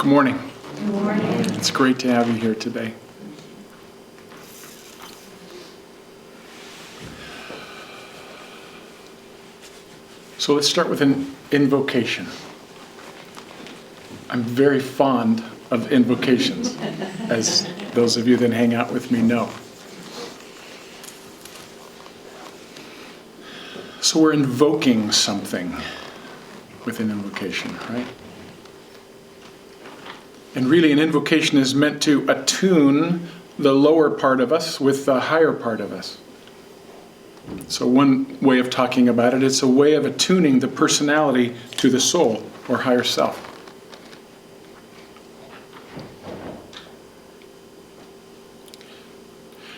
Good morning. Good morning. It's great to have you here today. So let's start with an invocation. I'm very fond of invocations, as those of you that hang out with me know. So we're invoking something with an invocation, right? And really an invocation is meant to attune the lower part of us with the higher part of us. So one way of talking about it, it's a way of attuning the personality to the soul or higher self.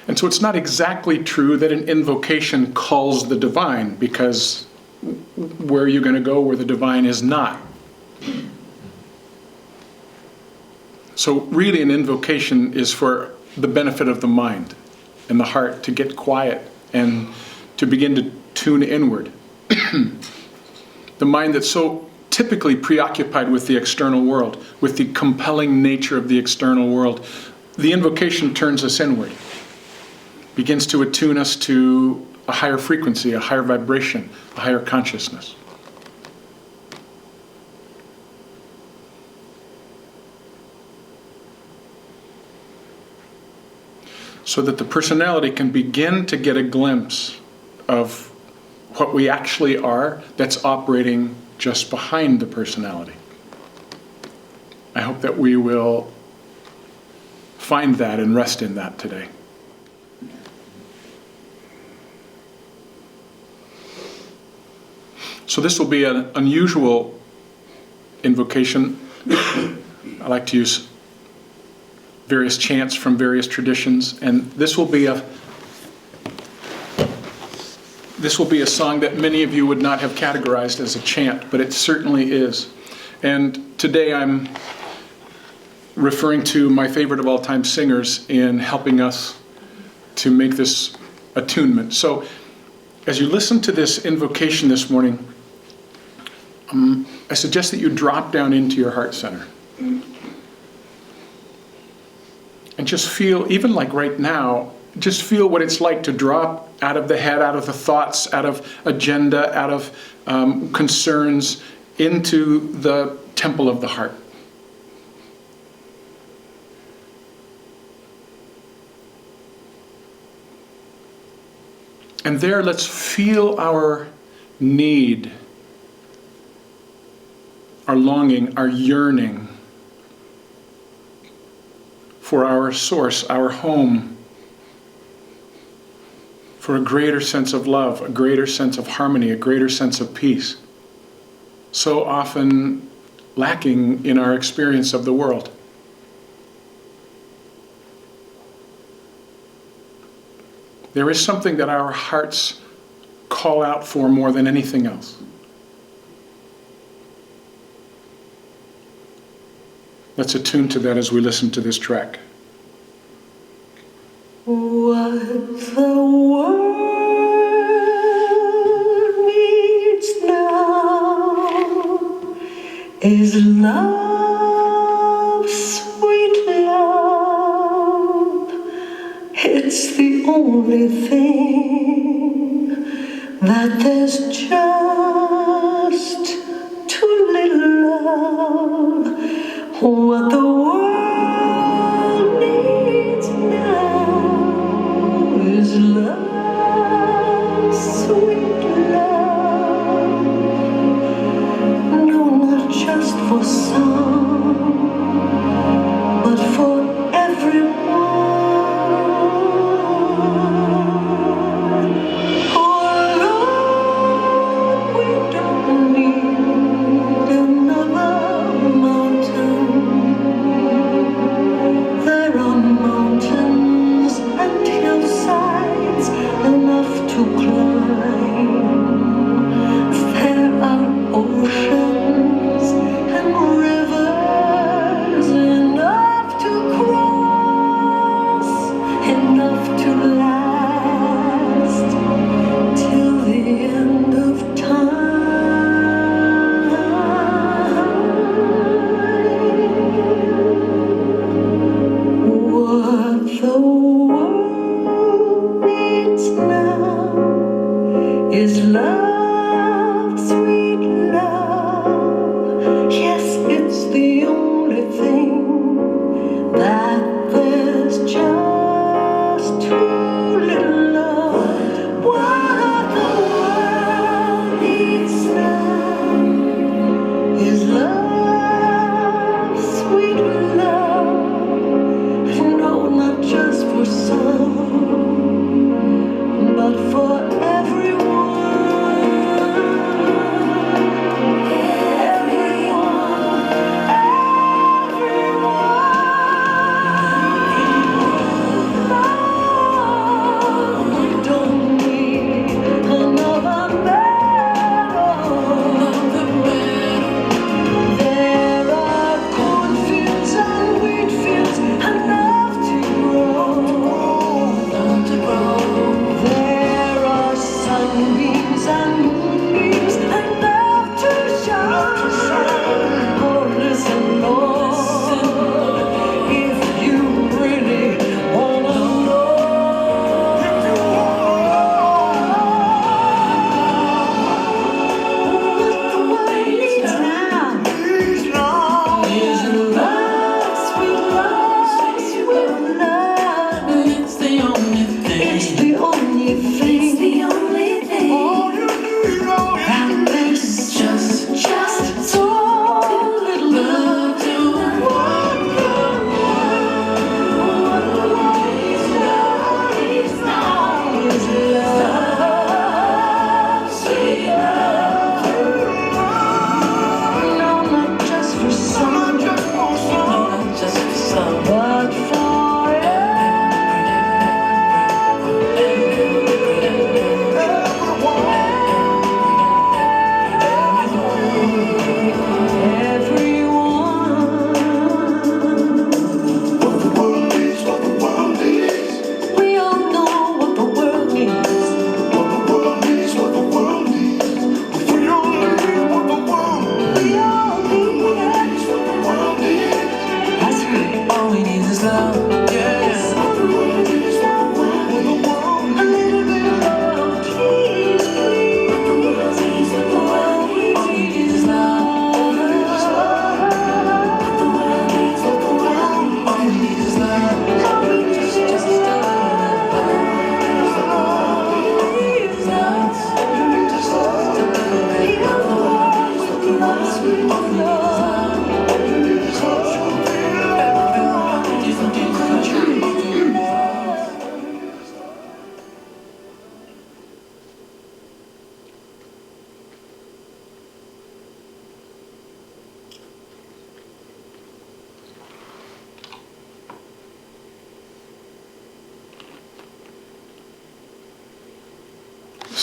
And so it's not exactly true that an invocation calls the divine, because where are you going to go where the divine is not? So really an invocation is for the benefit of the mind and the heart to get quiet and to begin to tune inward. The mind that's so typically preoccupied with the external world, with the compelling nature of the external world, the invocation turns us inward, begins to attune us to a higher frequency, a higher vibration, a higher consciousness. So that the personality can begin to get a glimpse of what we actually are that's operating just behind the personality. I hope that we will find that and rest in that today. So this will be an unusual invocation. I like to use various chants from various traditions, and this will be a song that many of you would not have categorized as a chant, but it certainly is. And today I'm referring to my favorite of all time singers in helping us to make this attunement. So as you listen to this invocation this morning, I suggest that you drop down into your heart center. And just feel, even like right now, just feel what it's like to drop out of the head, out of the thoughts, out of agenda, out of concerns, into the temple of the heart. And there, let's feel our need, our longing, our yearning for our source, our home, for a greater sense of love, a greater sense of harmony, a greater sense of peace, so often lacking in our experience of the world. There is something that our hearts call out for more than anything else. Let's attune to that as we listen to this track. What the world needs now is love, sweet love. It's the only thing that there's just too little of. What the world needs now is love, sweet love. No, not just for some, but for everyone. Oh Lord, we don't need another mountain. There are mountains and hillsides enough to climb. There are oceans and rivers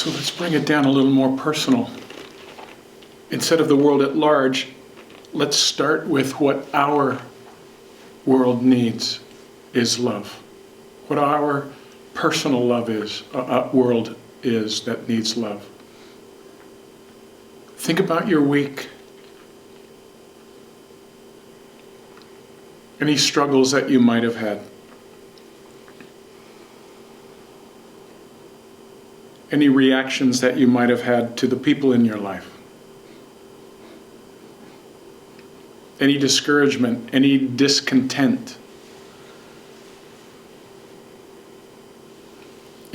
So let's bring it down a little more personal. Instead of the world at large, let's start with what our world needs is love. What our personal love is, world is that needs love. Think about your week. Any struggles that you might have had. Any reactions that you might have had to the people in your life. Any discouragement, any discontent.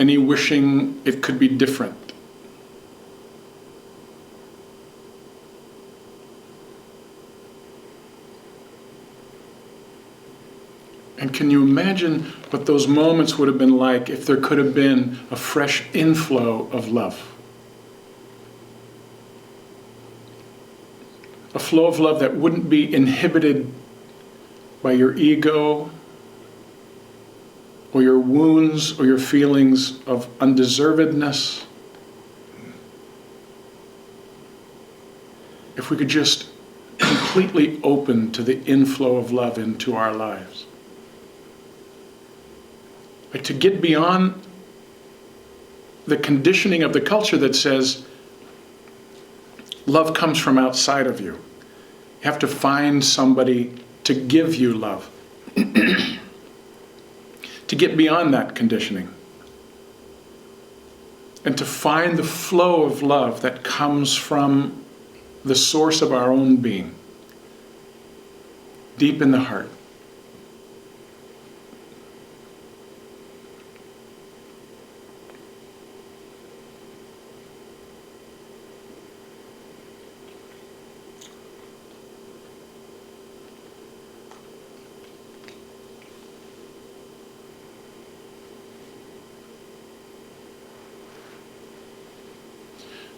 Any wishing it could be different. And can you imagine what those moments would have been like if there could have been a fresh inflow of love? A flow of love that wouldn't be inhibited by your ego or your wounds or your feelings of undeservedness. If we could just completely open to the inflow of love into our lives. Like to get beyond the conditioning of the culture that says love comes from outside of you. You have to find somebody to give you love. To get beyond that conditioning. And to find the flow of love that comes from the source of our own being. Deep in the heart.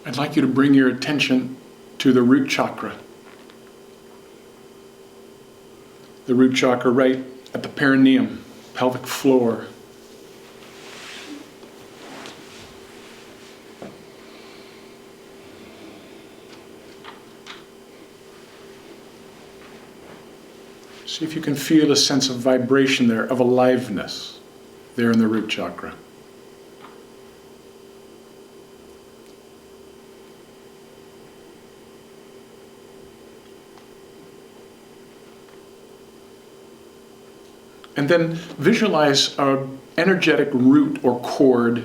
I'd like you to bring your attention to the root chakra. The root chakra right at the perineum, pelvic floor. See if you can feel a sense of vibration there, of aliveness there in the root chakra. And then visualize an energetic root or cord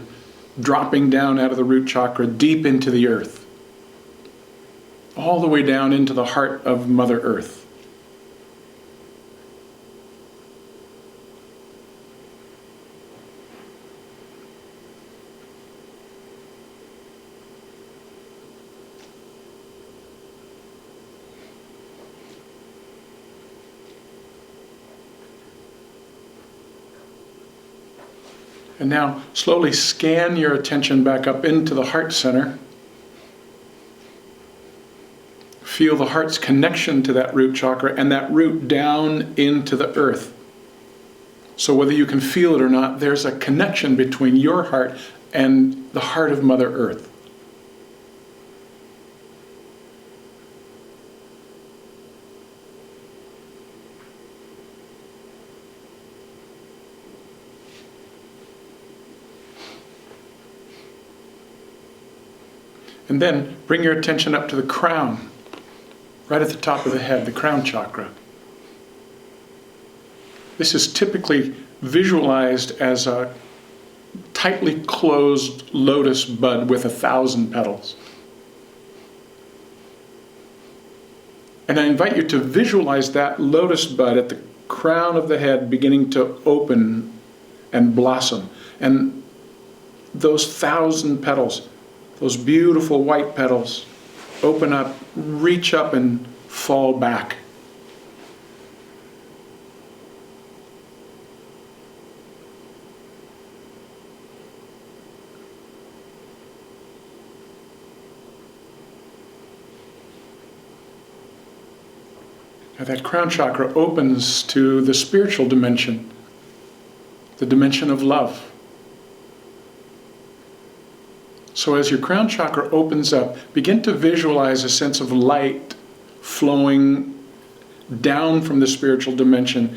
dropping down out of the root chakra deep into the earth. All the way down into the heart of Mother Earth. And now slowly scan your attention back up into the heart center. Feel the heart's connection to that root chakra and that root down into the earth. So whether you can feel it or not, there's a connection between your heart and the heart of Mother Earth. And then bring your attention up to the crown, right at the top of the head, the crown chakra. This is typically visualized as a tightly closed lotus bud with 1,000 petals. And I invite you to visualize that lotus bud at the crown of the head beginning to open and blossom. And those 1,000 petals, those beautiful white petals, open up, reach up and fall back. Now that crown chakra opens to the spiritual dimension, the dimension of love. So as your crown chakra opens up, begin to visualize a sense of light flowing down from the spiritual dimension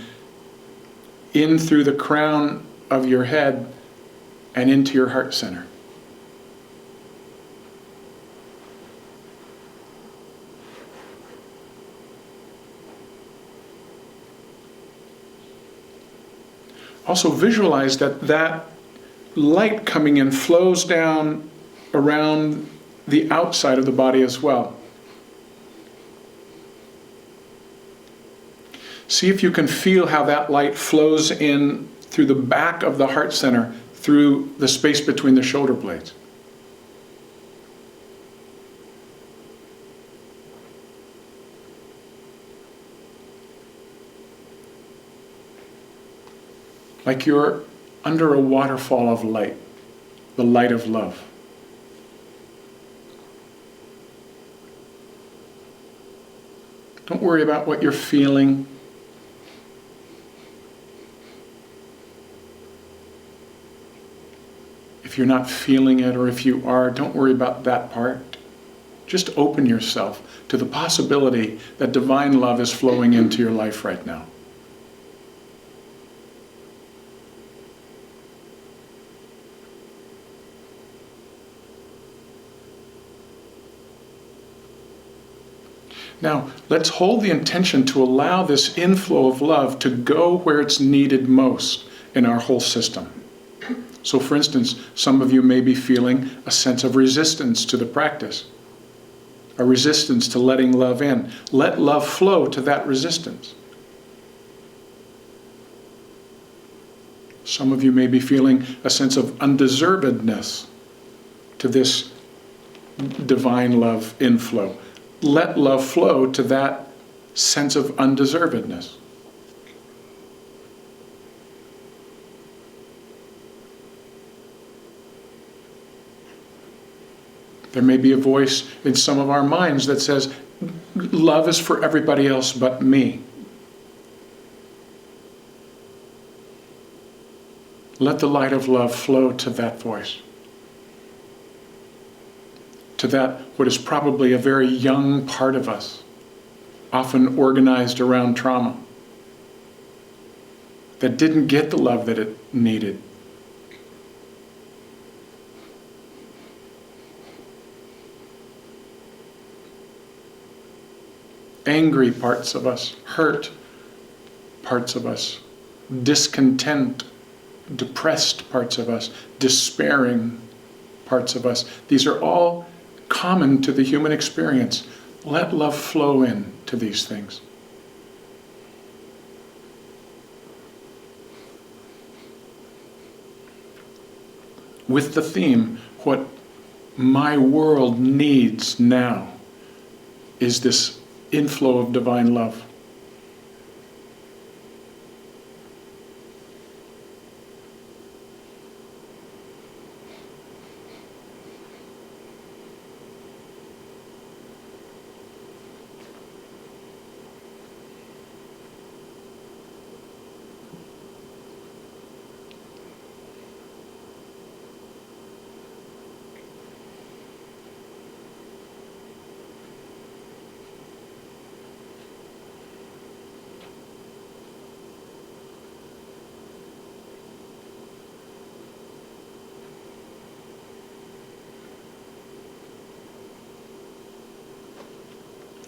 in through the crown of your head and into your heart center. Also visualize that that light coming in flows down around the outside of the body as well. See if you can feel how that light flows in through the back of the heart center, through the space between the shoulder blades. Like you're under a waterfall of light, the light of love. Don't worry about what you're feeling. If you're not feeling it, or if you are, don't worry about that part. Just open yourself to the possibility that divine love is flowing into your life right now. Now, let's hold the intention to allow this inflow of love to go where it's needed most in our whole system. So, for instance, some of you may be feeling a sense of resistance to the practice, a resistance to letting love in. Let love flow to that resistance. Some of you may be feeling a sense of undeservedness to this divine love inflow. Let love flow to that sense of undeservedness. There may be a voice in some of our minds that says, love is for everybody else but me. Let the light of love flow to that voice. To that, what is probably a very young part of us, often organized around trauma, that didn't get the love that it needed. Angry parts of us, hurt parts of us, discontent, depressed parts of us, despairing parts of us. These are all common to the human experience. Let love flow in to these things. With the theme, what my world needs now is this inflow of divine love.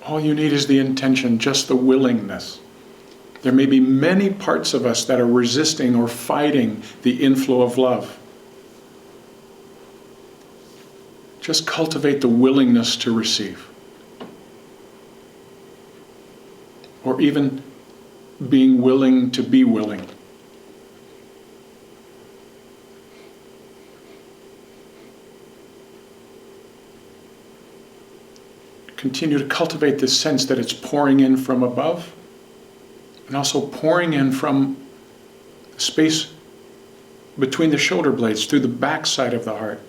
All you need is the intention, just the willingness. There may be many parts of us that are resisting or fighting the inflow of love. Just cultivate the willingness to receive. Or even being willing to be willing. Continue to cultivate this sense that it's pouring in from above and also pouring in from the space between the shoulder blades through the back side of the heart.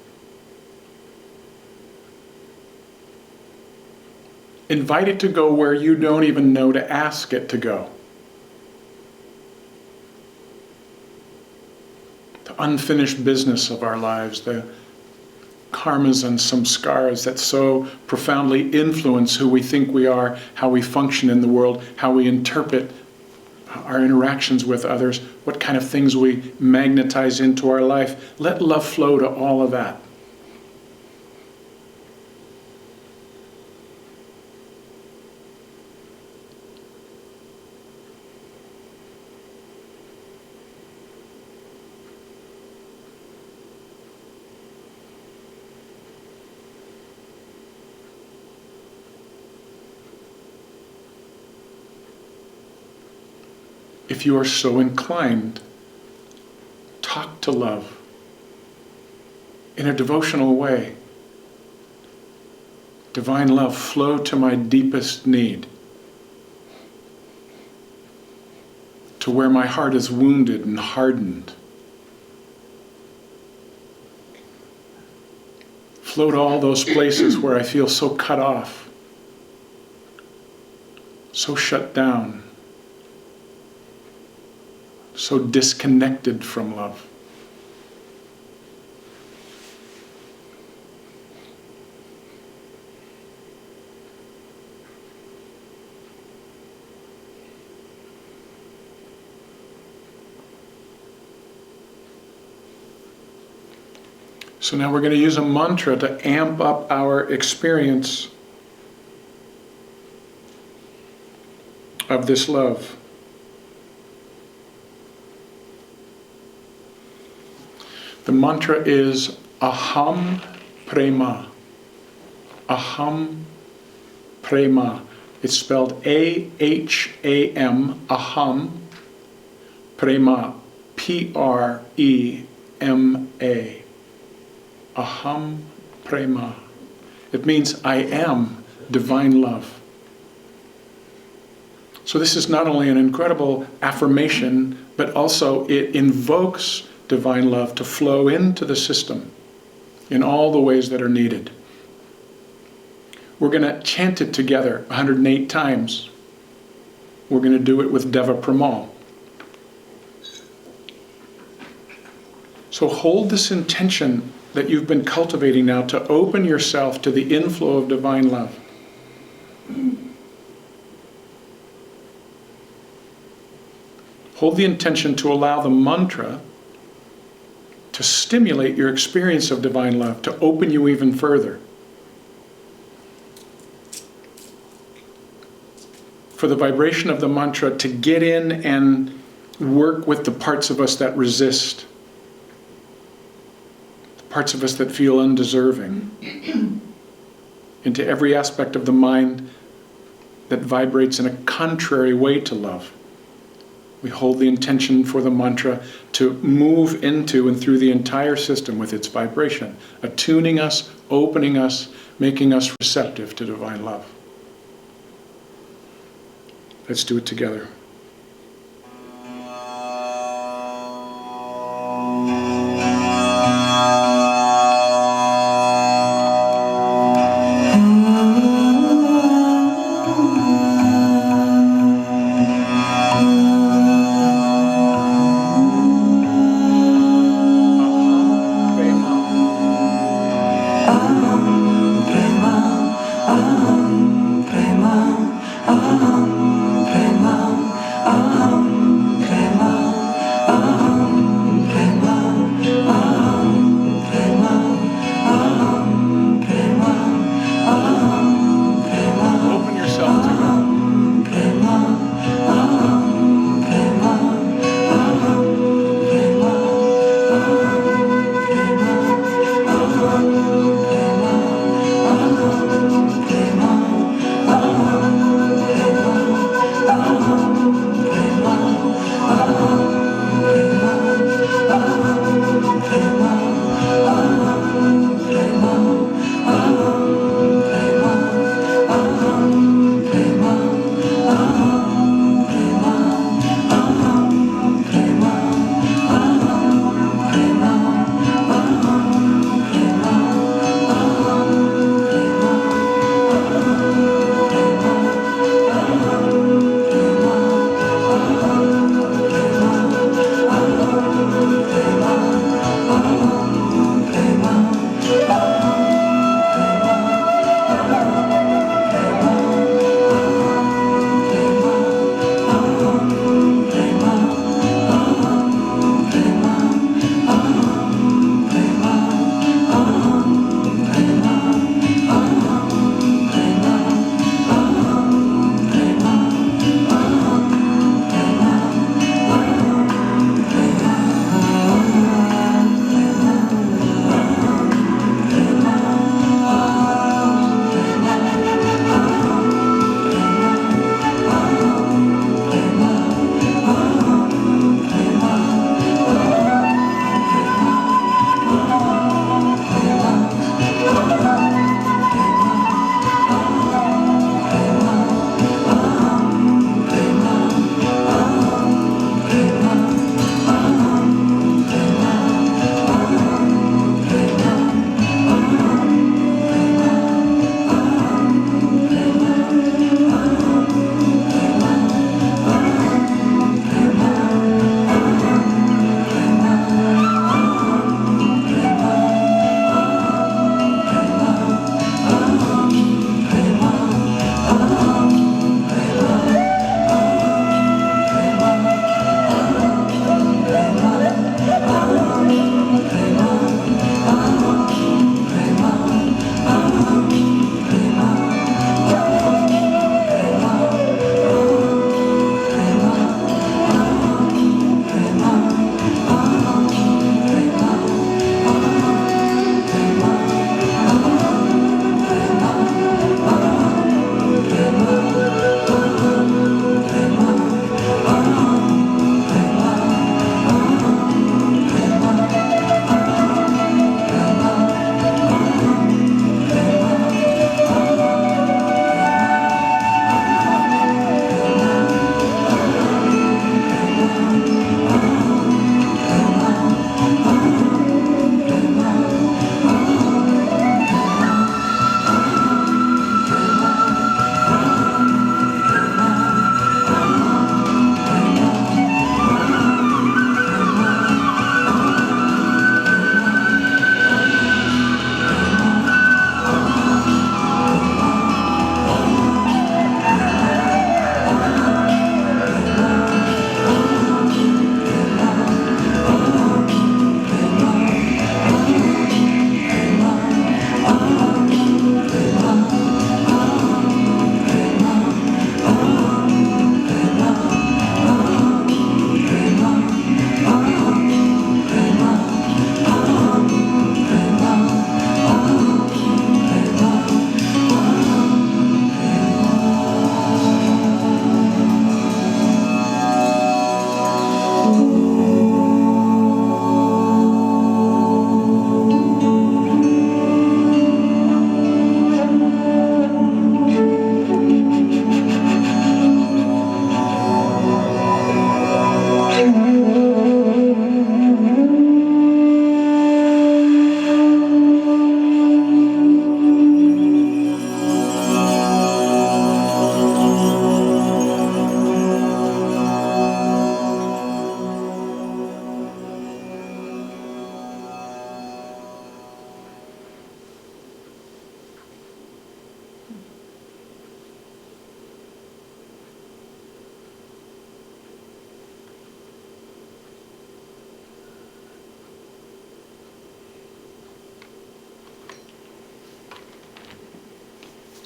Invite it to go where you don't even know to ask it to go. The unfinished business of our lives, the karmas and samskaras that so profoundly influence who we think we are, how we function in the world, how we interpret our interactions with others, what kind of things we magnetize into our life. Let love flow to all of that. If you are so inclined, talk to love in a devotional way. Divine love, flow to my deepest need, to where my heart is wounded and hardened. Flow to all those places where I feel so cut off, so shut down, so disconnected from love. So now we're going to use a mantra to amp up our experience of this love. The mantra is Aham Prema. Aham Prema. It's spelled A-H-A-M, Aham Prema, P-R-E-M-A. Aham Prema. It means I am divine love. So this is not only an incredible affirmation, but also it invokes divine love to flow into the system in all the ways that are needed. We're going to chant it together 108 times. We're going to do it with Deva Premal. So hold this intention that you've been cultivating now to open yourself to the inflow of divine love. Hold the intention to allow the mantra to stimulate your experience of divine love, to open you even further. For the vibration of the mantra to get in and work with the parts of us that resist, the parts of us that feel undeserving, into every aspect of the mind that vibrates in a contrary way to love. We hold the intention for the mantra to move into and through the entire system with its vibration, attuning us, opening us, making us receptive to divine love. Let's do it together. Aham Prema, Aham Prema,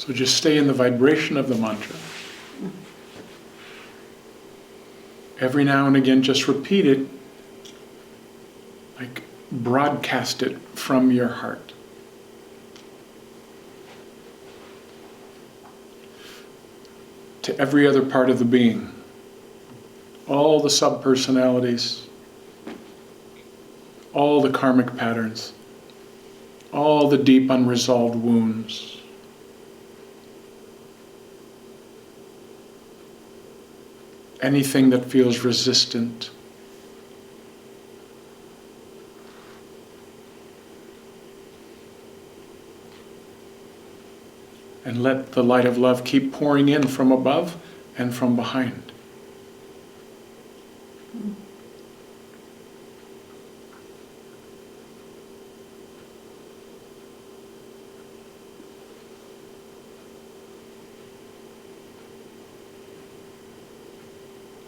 So just stay in the vibration of the mantra. Every now and again, just repeat it, like broadcast it from your heart. To every other part of the being. All the subpersonalities, all the karmic patterns, all the deep unresolved wounds. Anything that feels resistant. And let the light of love keep pouring in from above and from behind.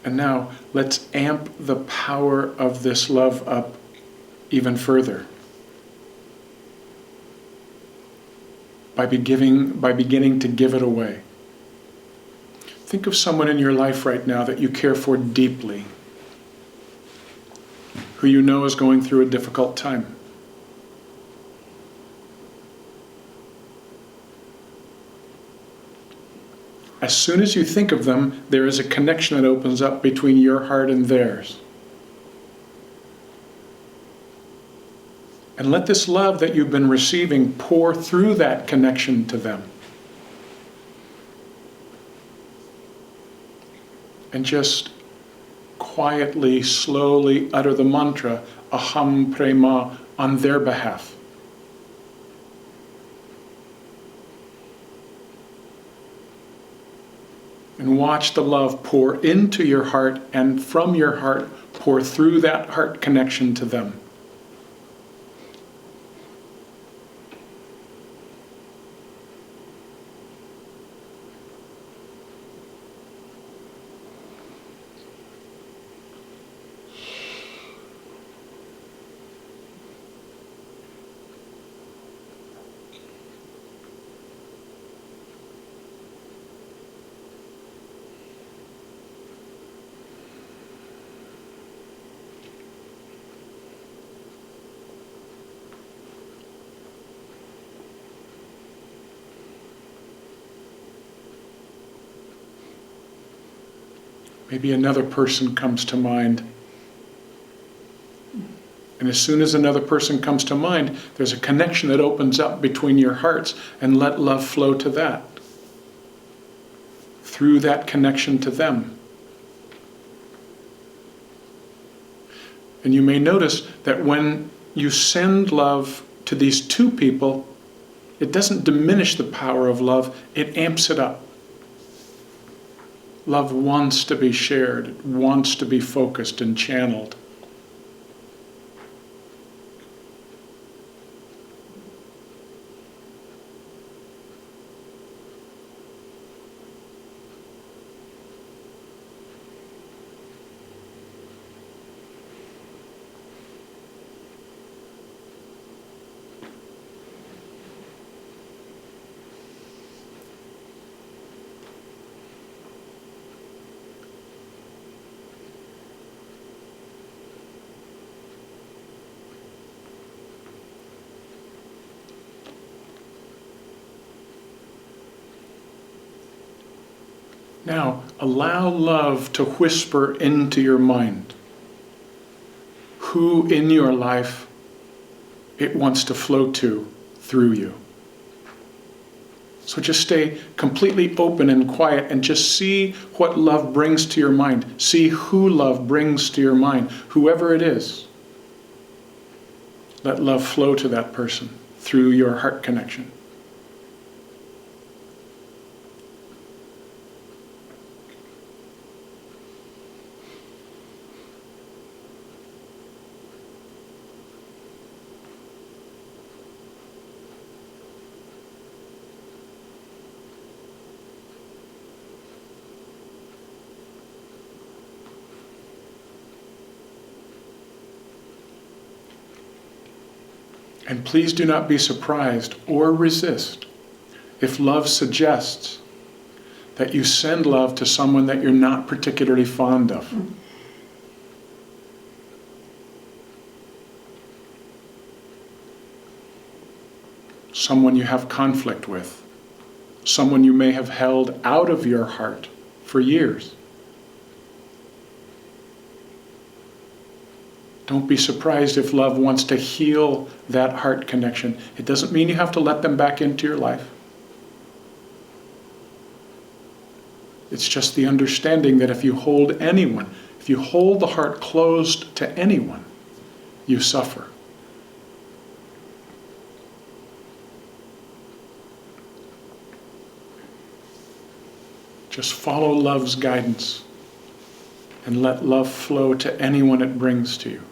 And now, let's amp the power of this love up even further. By beginning to give it away. Think of someone in your life right now that you care for deeply, who you know is going through a difficult time. As soon as you think of them, there is a connection that opens up between your heart and theirs. And let this love that you've been receiving pour through that connection to them. And just quietly, slowly utter the mantra, Aham Prema, on their behalf. And watch the love pour into your heart and from your heart pour through that heart connection to them. Maybe another person comes to mind. And as soon as another person comes to mind, there's a connection that opens up between your hearts, and let love flow to that. Through that connection to them. And you may notice that when you send love to these two people, it doesn't diminish the power of love, it amps it up. Love wants to be shared, it wants to be focused and channeled. Now, allow love to whisper into your mind who in your life it wants to flow to through you. So just stay completely open and quiet and just see what love brings to your mind. See who love brings to your mind, whoever it is. Let love flow to that person through your heart connection. And please do not be surprised or resist if love suggests that you send love to someone that you're not particularly fond of. Someone you have conflict with. Someone you may have held out of your heart for years. Don't be surprised if love wants to heal that heart connection. It doesn't mean you have to let them back into your life. It's just the understanding that if you hold anyone, if you hold the heart closed to anyone, you suffer. Just follow love's guidance and let love flow to anyone it brings to you.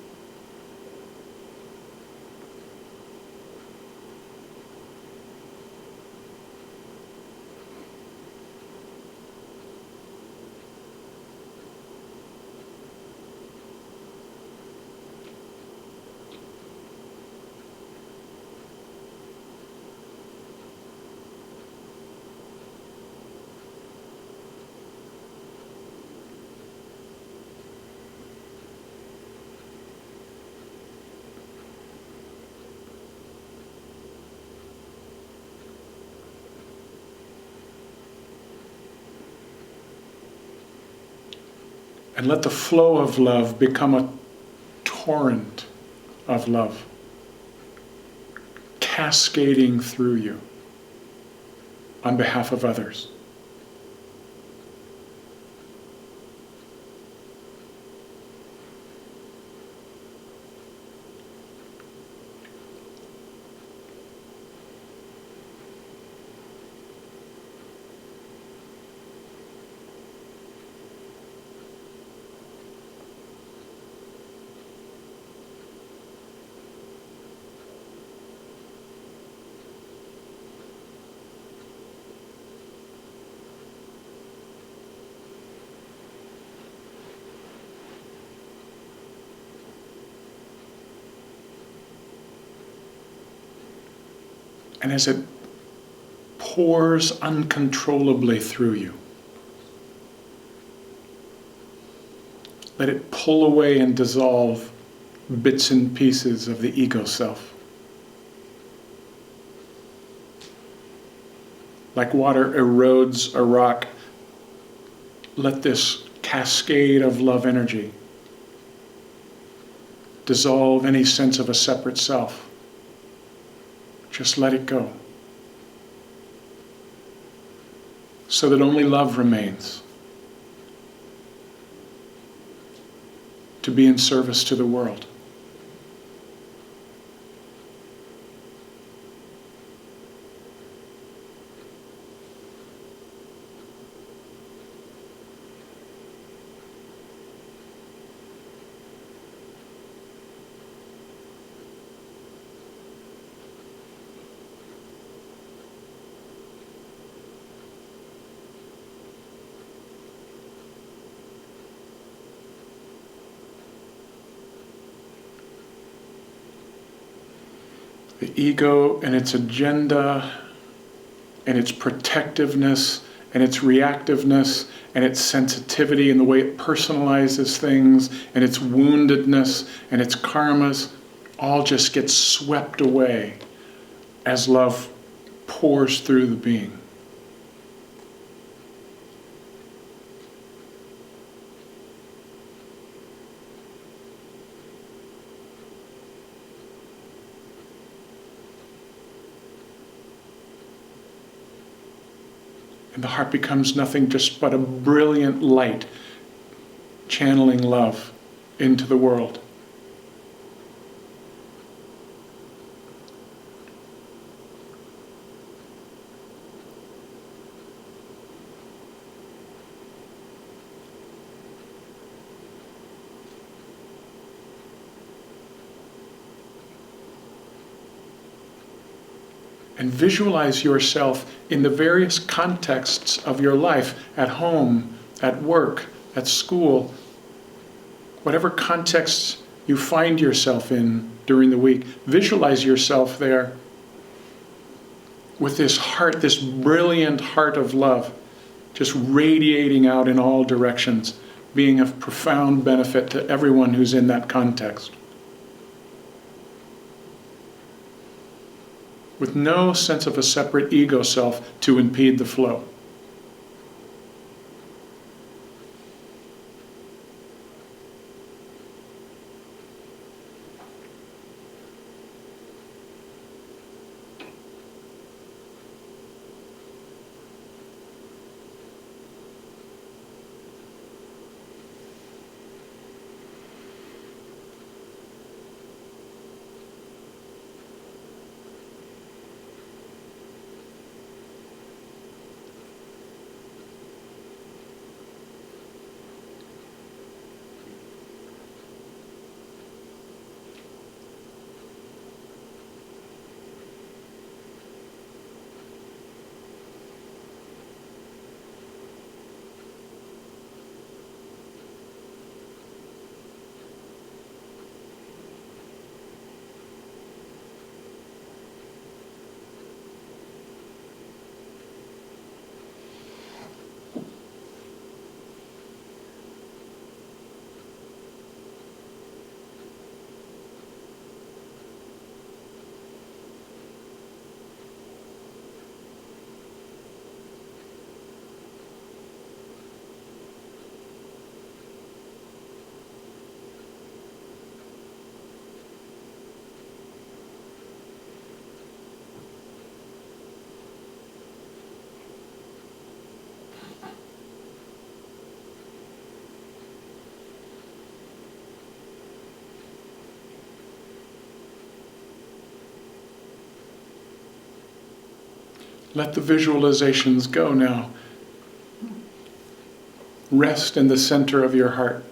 And let the flow of love become a torrent of love, cascading through you on behalf of others. And as it pours uncontrollably through you, let it pull away and dissolve bits and pieces of the ego self. Like water erodes a rock, let this cascade of love energy dissolve any sense of a separate self. Just let it go. So that only love remains to be in service to the world. The ego and its agenda and its protectiveness and its reactiveness and its sensitivity and the way it personalizes things and its woundedness and its karmas all just get swept away as love pours through the being. And the heart becomes nothing just but a brilliant light channeling love into the world. And visualize yourself in the various contexts of your life, at home, at work, at school, whatever contexts you find yourself in during the week. Visualize yourself there with this heart, this brilliant heart of love, just radiating out in all directions, being of profound benefit to everyone who's in that context. With no sense of a separate ego self to impede the flow. Let the visualizations go now. Rest in the center of your heart.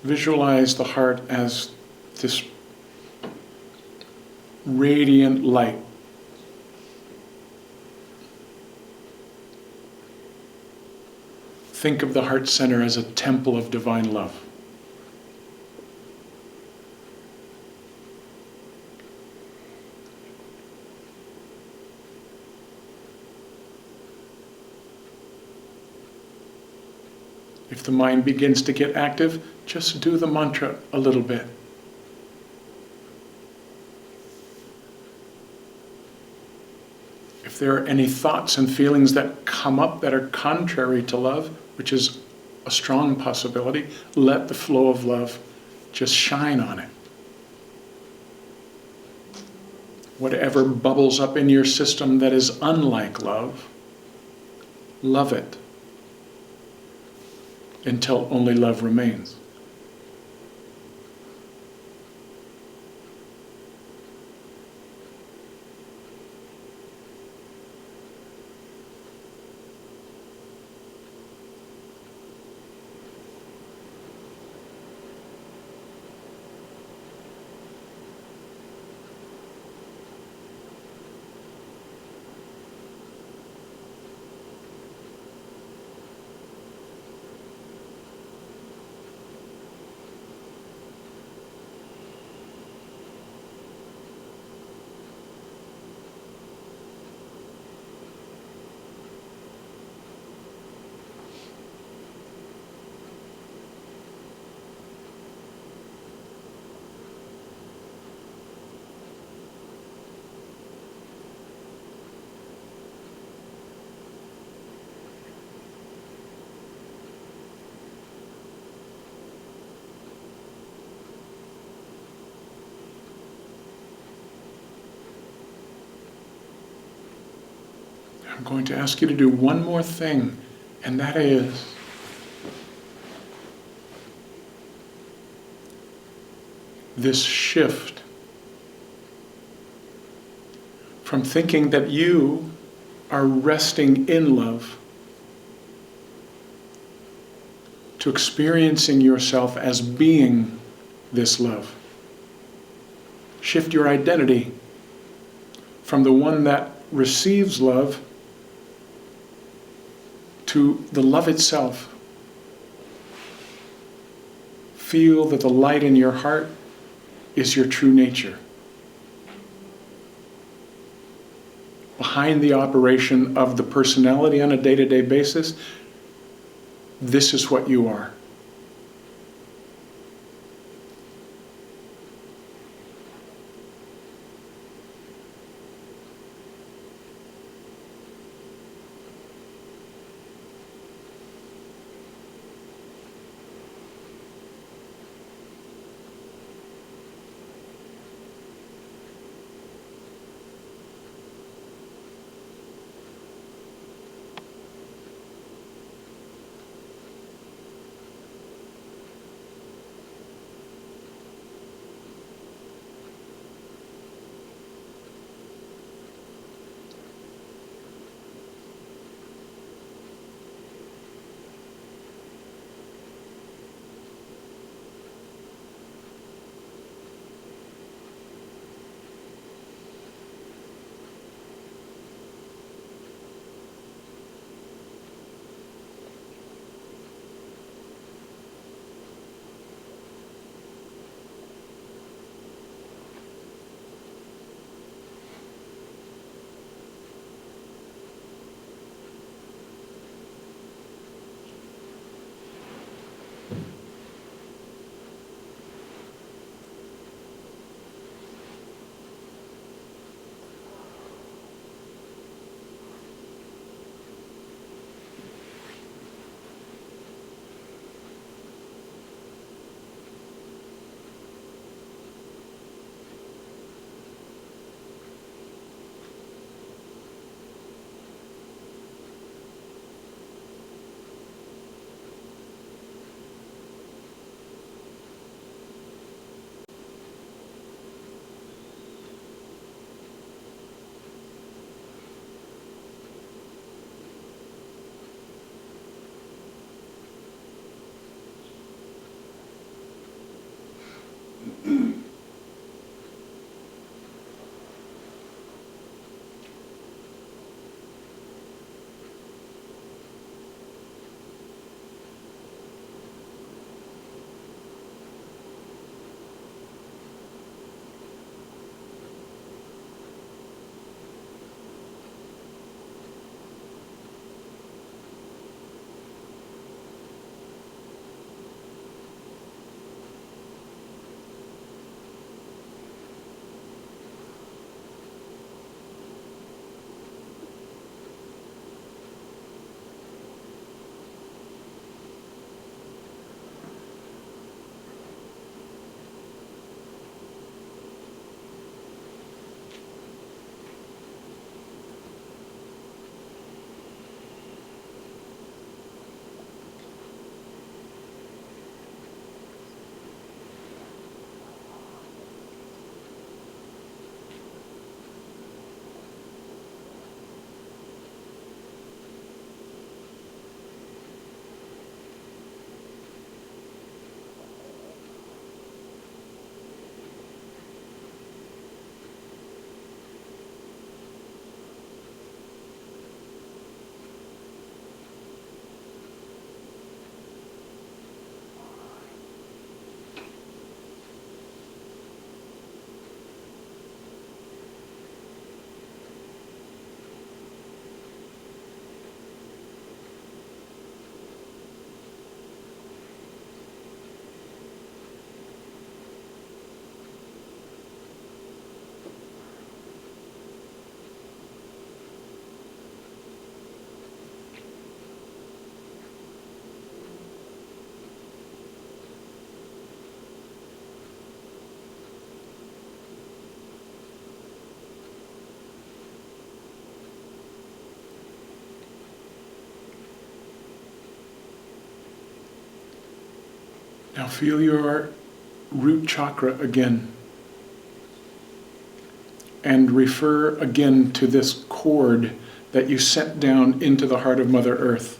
Visualize the heart as this radiant light. Think of the heart center as a temple of divine love. If the mind begins to get active, just do the mantra a little bit. If there are any thoughts and feelings that come up that are contrary to love, which is a strong possibility, let the flow of love just shine on it. Whatever bubbles up in your system that is unlike love, love it until only love remains. I'm going to ask you to do one more thing, and that is this shift from thinking that you are resting in love to experiencing yourself as being this love. Shift your identity from the one that receives love to the love itself. Feel that the light in your heart is your true nature. behind the operation of the personality on a day-to-day basis, this is what you are. Now feel your root chakra again. And refer again to this cord that you set down into the heart of Mother Earth.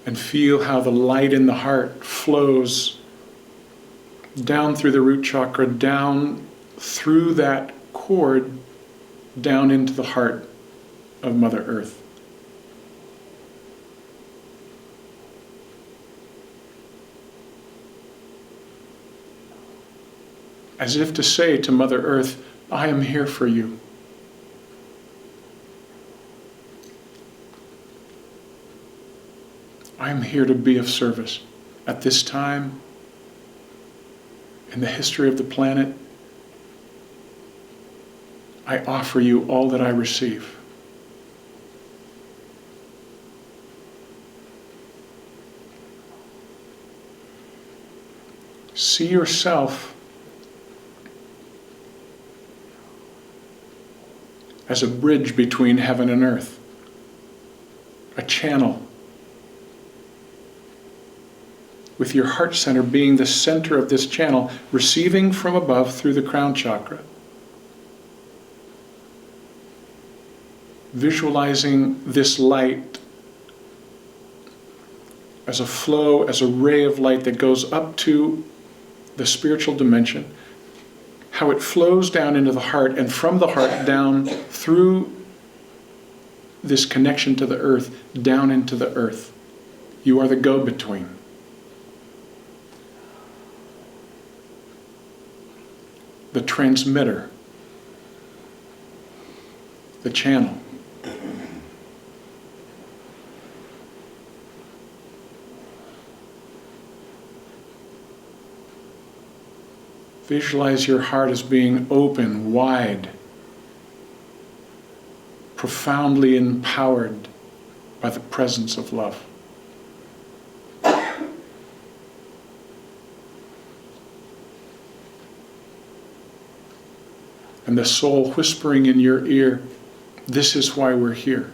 And feel how the light in the heart flows down through the root chakra, down through that cord, down into the heart of Mother Earth. as if to say to Mother Earth, I am here for you. I am here to be of service. At this time, in the history of the planet, I offer you all that I receive. See yourself as a bridge between heaven and earth, a channel, with your heart center being the center of this channel, receiving from above through the crown chakra. Visualizing this light as a flow, as a ray of light that goes up to the spiritual dimension, how it flows down into the heart, and from the heart down through this connection to the earth, down into the earth. You are the go-between. The transmitter, the channel. Visualize your heart as being open, wide, profoundly empowered by the presence of love. And the soul whispering in your ear, this is why we're here.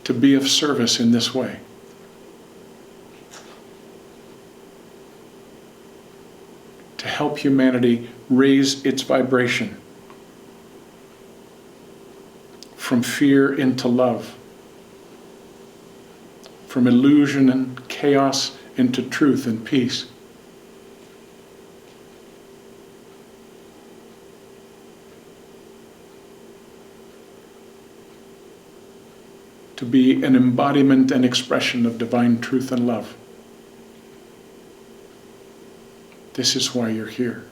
To be of service in this way. To help humanity raise its vibration from fear into love, from illusion and chaos into truth and peace. To be an embodiment and expression of divine truth and love. This is why you're here.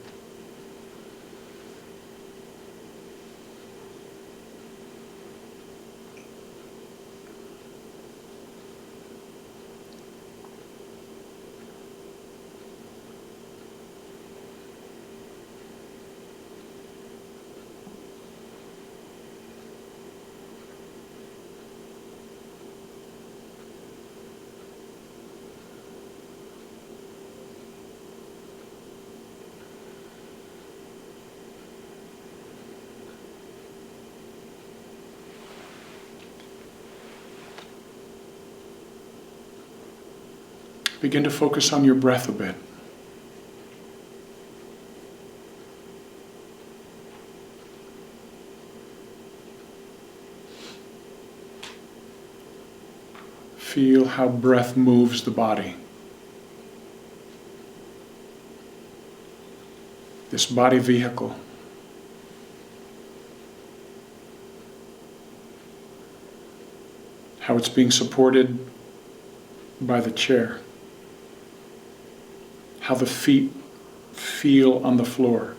Begin to focus on your breath a bit. Feel how breath moves the body. This body vehicle. How it's being supported by the chair. How the feet feel on the floor.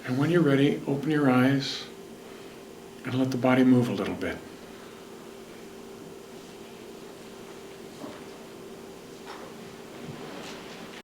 And when you're ready, open your eyes and let the body move a little bit.